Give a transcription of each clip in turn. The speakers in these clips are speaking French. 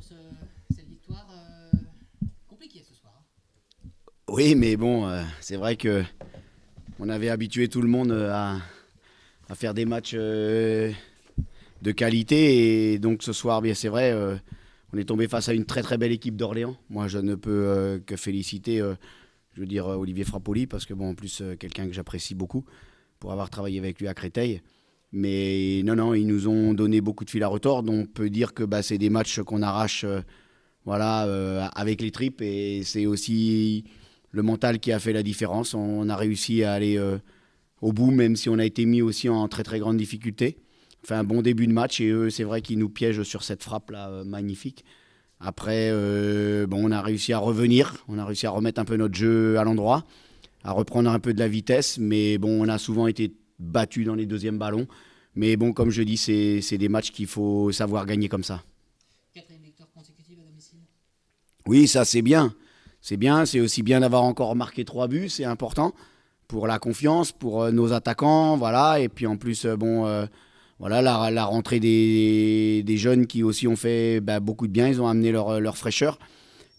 cette victoire compliquée ce soir. Oui, mais bon, c'est vrai que on avait habitué tout le monde à faire des matchs de qualité. Et donc ce soir, bien c'est vrai, on est tombé face à une très très belle équipe d'Orléans. Moi, je ne peux que féliciter, je veux dire, Olivier Frappoli, parce que bon, en plus, quelqu'un que j'apprécie beaucoup pour avoir travaillé avec lui à Créteil. Mais non, non, ils nous ont donné beaucoup de fil à retordre. Donc on peut dire que bah, c'est des matchs qu'on arrache voilà, avec les tripes. Et c'est aussi le mental qui a fait la différence. On a réussi à aller au bout, même si on a été mis aussi en très très grande difficulté. On fait un bon début de match et eux, c'est vrai qu'ils nous piègent sur cette frappe-là magnifique. Après, bon, on a réussi à revenir. On a réussi à remettre un peu notre jeu à l'endroit, à reprendre un peu de la vitesse. Mais bon, on a souvent été battus dans les deuxièmes ballons. Mais bon, comme je dis, c'est des matchs qu'il faut savoir gagner comme ça. Quatrième victoire consécutive à domicile. Oui, ça c'est bien. C'est bien, c'est aussi bien d'avoir encore marqué 3 buts, c'est important pour la confiance, pour nos attaquants, voilà. Et puis en plus, bon, voilà, la rentrée des jeunes qui aussi ont fait bah, beaucoup de bien, ils ont amené leur fraîcheur.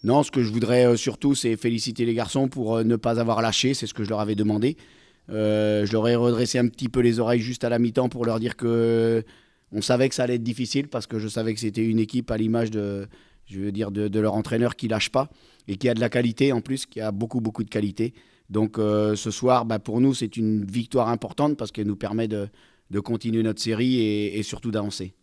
Non, ce que je voudrais surtout, c'est féliciter les garçons pour ne pas avoir lâché, c'est ce que je leur avais demandé. Je leur ai redressé un petit peu les oreilles juste à la mi-temps pour leur dire que on savait que ça allait être difficile parce que je savais que c'était une équipe à l'image de, je veux dire, de leur entraîneur qui lâche pas et qui a de la qualité en plus, qui a beaucoup beaucoup de qualité. Donc ce soir, bah, pour nous, c'est une victoire importante parce qu'elle nous permet de continuer notre série et surtout d'avancer.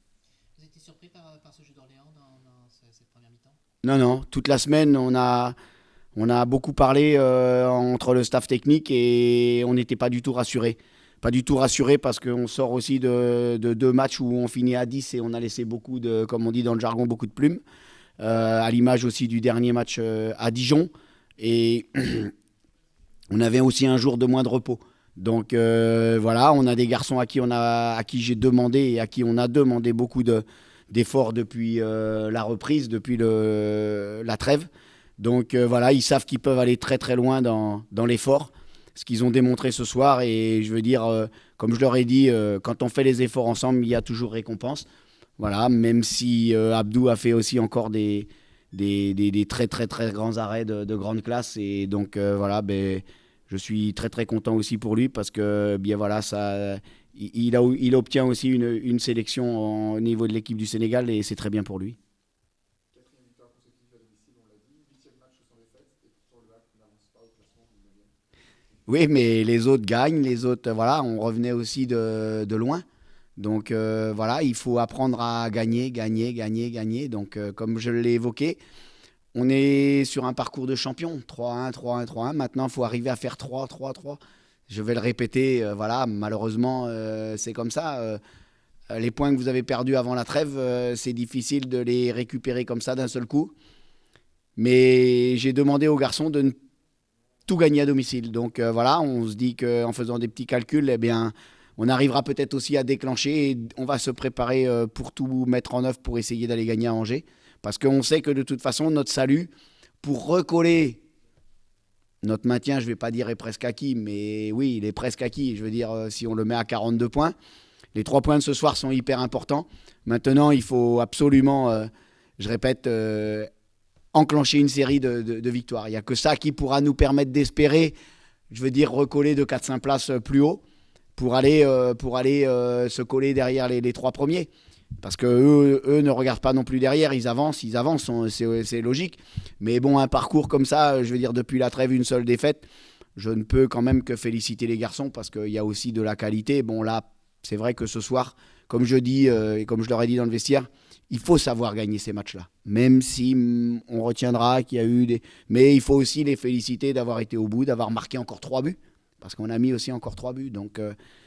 Vous étiez surpris par ce jeu d'Orléans dans cette première mi-temps. Non, non, toute la semaine, on a beaucoup parlé entre le staff technique et on n'était pas du tout rassuré. Pas du tout rassuré parce qu'on sort aussi de 2 matchs où on finit à 10 et on a laissé beaucoup de, comme on dit dans le jargon, beaucoup de plumes. À l'image aussi du dernier match à Dijon. Et on avait aussi un jour de moins de repos. Donc voilà, on a des garçons à qui j'ai demandé et à qui on a demandé beaucoup d'efforts depuis la reprise, depuis la trêve. Donc voilà, ils savent qu'ils peuvent aller très très loin dans l'effort, ce qu'ils ont démontré ce soir. Et je veux dire, comme je leur ai dit, quand on fait les efforts ensemble, il y a toujours récompense. Voilà, même si Abdou a fait aussi encore des très très très grands arrêts de grande classe. Et donc voilà, ben, je suis très très content aussi pour lui parce que bien voilà, ça, il obtient aussi une sélection au niveau de l'équipe du Sénégal et c'est très bien pour lui. Quatrième victoire consécutive à domicile, on l'a dit. Huitième match sans défaite, et pourtant le HAC n'avance pas au classement, vous le gagnez. Oui, mais les autres gagnent, les autres, voilà, on revenait aussi de loin. Donc voilà, il faut apprendre à gagner, gagner, gagner, gagner. Donc comme je l'ai évoqué, on est sur un parcours de champion, 3-1, 3-1, 3-1. Maintenant, il faut arriver à faire 3, 3, 3. Je vais le répéter, voilà, malheureusement, c'est comme ça. Les points que vous avez perdus avant la trêve, c'est difficile de les récupérer comme ça d'un seul coup. Mais j'ai demandé aux garçons de ne tout gagner à domicile. Donc voilà, on se dit qu'en faisant des petits calculs, eh bien, on arrivera peut-être aussi à déclencher et on va se préparer pour tout mettre en œuvre pour essayer d'aller gagner à Angers. Parce qu'on sait que de toute façon, notre salut, pour recoller notre maintien, je ne vais pas dire est presque acquis, mais oui, il est presque acquis. Je veux dire, si on le met à 42 points, les 3 points de ce soir sont hyper importants. Maintenant, il faut absolument, je répète, enclencher une série de victoires. Il n'y a que ça qui pourra nous permettre d'espérer, je veux dire, recoller de 4-5 places plus haut pour aller se coller derrière les 3 premiers. Parce qu'eux ne regardent pas non plus derrière, ils avancent, c'est logique. Mais bon, un parcours comme ça, je veux dire, depuis la trêve, une seule défaite, je ne peux quand même que féliciter les garçons parce qu'il y a aussi de la qualité. Bon, là, c'est vrai que ce soir, comme je dis et comme je leur ai dit dans le vestiaire, il faut savoir gagner ces matchs-là. Même si on retiendra qu'il y a eu des... Mais il faut aussi les féliciter d'avoir été au bout, d'avoir marqué encore 3 buts. Parce qu'on a mis aussi encore 3 buts. Donc,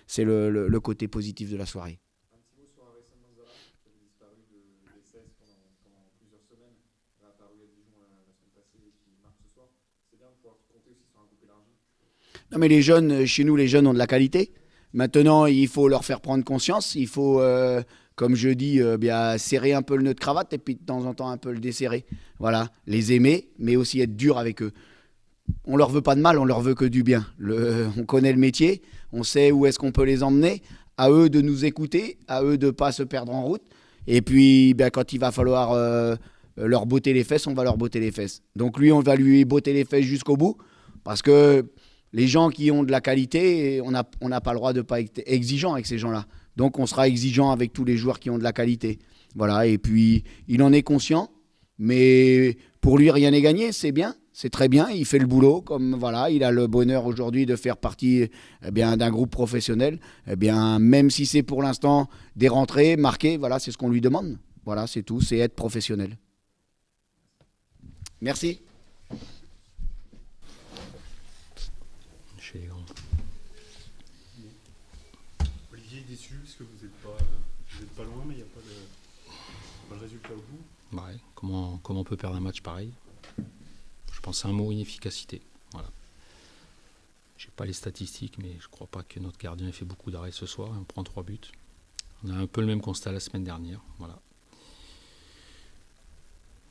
c'est le côté positif de la soirée. Un petit mot sur Aressen Manzala, qui avait disparu des 16 pendant plusieurs semaines, réapparu à Dijon la semaine passée et qui marque ce soir. C'est bien de pouvoir compter aussi sur un groupe élargi. Non, mais les jeunes, chez nous, les jeunes ont de la qualité. Maintenant, il faut leur faire prendre conscience. Il faut, comme je dis, bien, serrer un peu le nœud de cravate et puis de temps en temps un peu le desserrer. Voilà, les aimer, mais aussi être dur avec eux. On leur veut pas de mal, on leur veut que du bien. On connaît le métier, on sait où est-ce qu'on peut les emmener. À eux de nous écouter, à eux de ne pas se perdre en route. Et puis, ben, quand il va falloir leur botter les fesses, on va leur botter les fesses. Donc lui, on va lui botter les fesses jusqu'au bout, parce que les gens qui ont de la qualité, on n'a pas le droit de ne pas être exigeant avec ces gens-là. Donc on sera exigeant avec tous les joueurs qui ont de la qualité. Voilà, et puis il en est conscient, mais pour lui, rien n'est gagné, c'est bien. C'est très bien, il fait le boulot, comme voilà, il a le bonheur aujourd'hui de faire partie d'un groupe professionnel. Même si c'est pour l'instant des rentrées, marquées, voilà, c'est ce qu'on lui demande. Voilà, c'est tout, c'est être professionnel. Merci. Chez les grands. Olivier est déçu parce que vous êtes pas loin, mais il n'y a pas de résultat au bout. Ouais, comment on peut perdre un match pareil? Je pense à un mot, inefficacité. Voilà. Je n'ai pas les statistiques, mais je ne crois pas que notre gardien ait fait beaucoup d'arrêts ce soir. On prend 3 buts. On a un peu le même constat la semaine dernière. Voilà.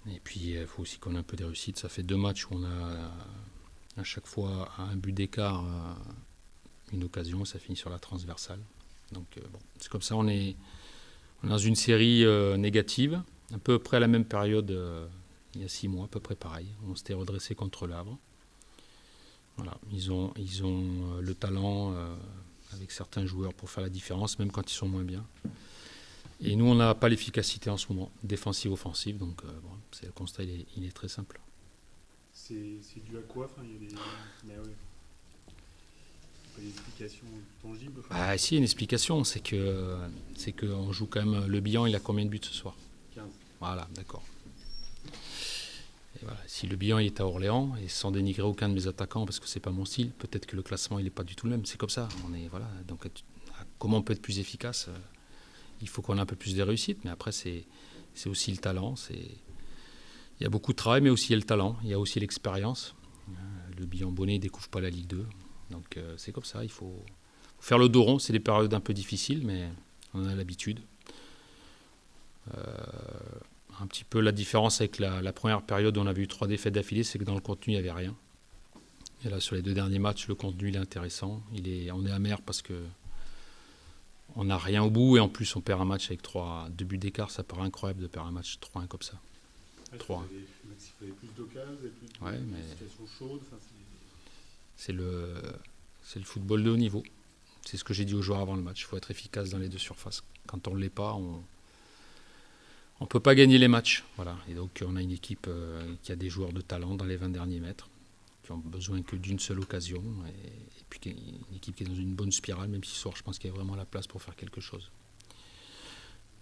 Et puis, il faut aussi qu'on ait un peu des réussites. Ça fait 2 matchs où on a à chaque fois à un but d'écart une occasion. Ça finit sur la transversale. Donc, bon, c'est comme ça. On est dans une série négative, à peu près à la même période. Il y a 6 mois, à peu près pareil. On s'était redressé contre le Havre. Voilà. Ils ont le talent avec certains joueurs pour faire la différence, même quand ils sont moins bien. Et nous, on n'a pas l'efficacité en ce moment, défensive-offensive. Donc, le constat, il est très simple. C'est dû à quoi? Enfin, il y a des... Mais ouais. Pas d'explication tangible. Ah, si, une explication, c'est que on joue quand même. Le bilan, il a combien de buts ce soir? 15. Voilà, d'accord. Et voilà, si le bilan il est à Orléans, et sans dénigrer aucun de mes attaquants, parce que c'est pas mon style, peut-être que le classement il n'est pas du tout le même. C'est comme ça. Voilà. Donc, comment on peut être plus efficace? Il faut qu'on ait un peu plus de réussite, mais après c'est aussi le talent. Il y a beaucoup de travail, mais aussi il y a le talent. Il y a aussi l'expérience. Le bilan Bonnet ne découvre pas la Ligue 2. Donc c'est comme ça, il faut faire le dos rond. C'est des périodes un peu difficiles, mais on en a l'habitude. Un petit peu la différence avec la première période où on avait eu 3 défaites d'affilée, c'est que dans le contenu, il n'y avait rien. Et là, sur les 2 derniers matchs, le contenu il est intéressant. On est amer parce que on n'a rien au bout, et en plus on perd un match avec 2 buts d'écart. Ça paraît incroyable de perdre un match 3-1 comme ça. Ouais, 3-1. Il fallait plus d'occasions, plus de Ouais, mais situations chaudes. Enfin, c'est le football de haut niveau. C'est ce que j'ai dit aux joueurs avant le match. Il faut être efficace dans les 2 surfaces. Quand on ne l'est pas, on ne peut pas gagner les matchs. Voilà. Et donc on a une équipe qui a des joueurs de talent dans les 20 derniers mètres, qui ont besoin que d'une seule occasion. Et puis une équipe qui est dans une bonne spirale, même si ce soir je pense qu'il y a vraiment la place pour faire quelque chose.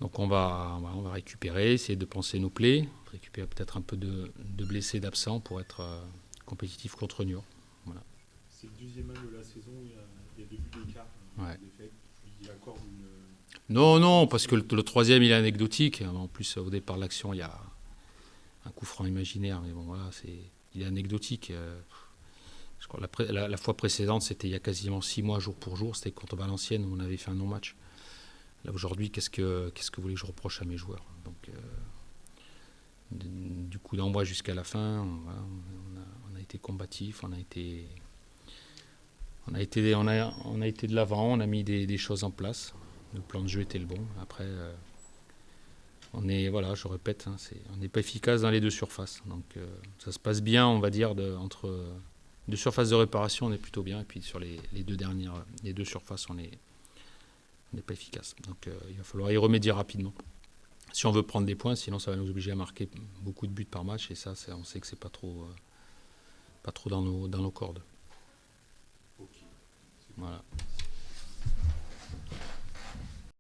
Donc on va récupérer, essayer de penser nos plaies, récupérer peut-être un peu de blessés, d'absents pour être compétitif contre Niort. Voilà. C'est le 2e match de la saison, il y a 2 buts d'écart. Ouais. Il y a encore une... Non, parce que le 3e il est anecdotique. En plus, au départ de l'action, il y a un coup franc imaginaire, mais bon voilà, il est anecdotique. Je crois la fois précédente, c'était il y a quasiment 6 mois, jour pour jour, c'était contre Valenciennes où on avait fait un non-match. Là aujourd'hui, qu'est-ce que vous voulez que je reproche à mes joueurs? Donc, du coup d'envoi jusqu'à la fin, on a été combatif, on a été de l'avant, on a mis des choses en place. Le plan de jeu était le bon. Après, je répète, on n'est pas efficace dans les 2 surfaces. Donc ça se passe bien, on va dire, entre 2 surfaces de réparation, on est plutôt bien. Et puis sur les 2 surfaces, on n'est pas efficace. Donc il va falloir y remédier rapidement. Si on veut prendre des points, sinon ça va nous obliger à marquer beaucoup de buts par match. Et ça, on sait que c'est pas trop dans nos cordes. Ok. Voilà.